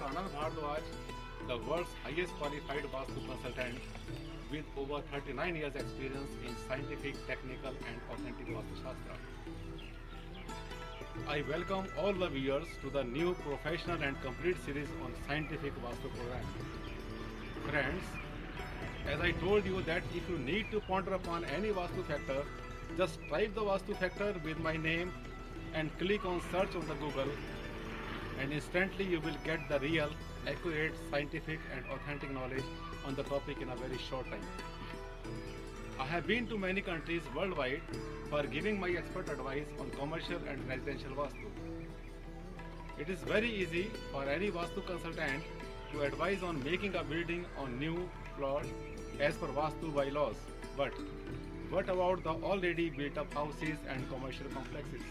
Anand Bhardwaj, the world's highest qualified Vastu consultant with over 39 years experience in scientific, technical and authentic Vastu Shastra. I welcome all the viewers to the new professional and complete series on scientific Vastu program. Friends, as I told you that if you need to ponder upon any Vastu factor, just type the Vastu factor with my name and click on search on the Google, and instantly you will get the real, accurate, scientific and authentic knowledge on the topic in a very short time. I have been to many countries worldwide for giving my expert advice on commercial and residential Vastu. It is very easy for any Vastu consultant to advise on making a building on new plot as per Vastu bylaws. But what about the already built up houses and commercial complexes?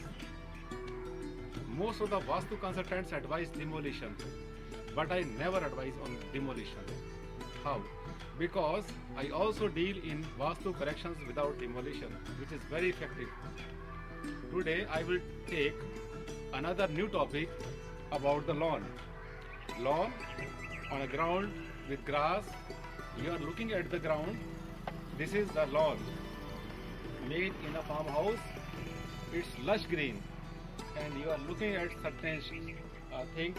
Most of the Vastu consultants advise demolition, but I never advise on demolition. How? Because I also deal in Vastu corrections without demolition, which is very effective. Today I will take another new topic about the lawn. Lawn on a ground with grass. You are looking at the ground. This is the lawn made in a farmhouse. It's lush green, and you are looking at certain things,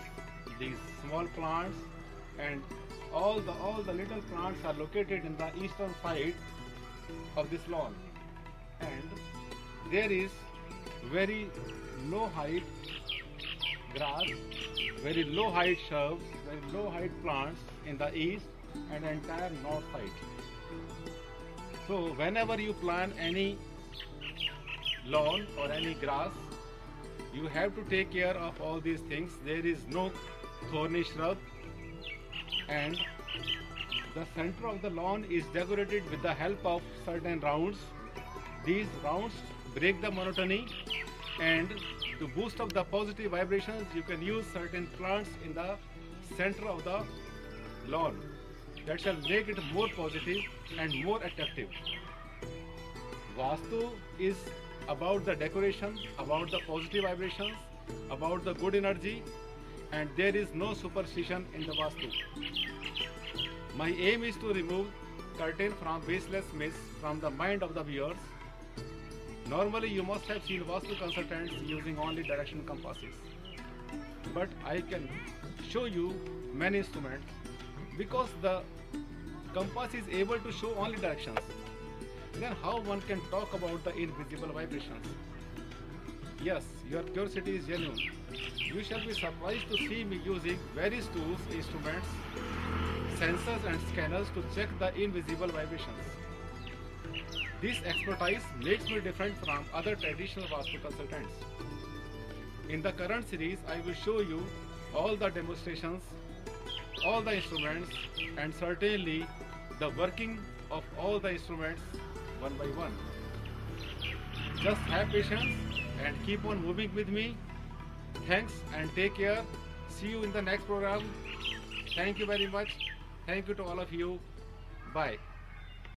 these small plants, and all the little plants are located in the eastern side of this lawn, and there is very low height grass, very low height shrubs, very low height plants in the east and the entire north side. So whenever you plant any lawn or any grass, you have to take care of all these things. There is no thorny shrub, and the center of the lawn is decorated with the help of certain rounds. These rounds break the monotony, and to boost up the positive vibrations, you can use certain plants in the center of the lawn. That shall make it more positive and more attractive. Vastu is about the decoration, about the positive vibrations, about the good energy, and there is no superstition in the Vastu. My aim is to remove certain from baseless myths from the mind of the viewers. Normally you must have seen Vastu consultants using only direction compasses, but I can show you many instruments because the compass is able to show only directions. Then how one can talk about the invisible vibrations? Yes, your curiosity is genuine. You shall be surprised to see me using various tools, instruments, sensors and scanners to check the invisible vibrations. This expertise makes me different from other traditional Vastu consultants. In the current series, I will show you all the demonstrations, all the instruments, and certainly the working of all the instruments one by one. Just have patience and keep on moving with me. Thanks and take care. See you in the next program. Thank you very much. Thank you to all of you. Bye.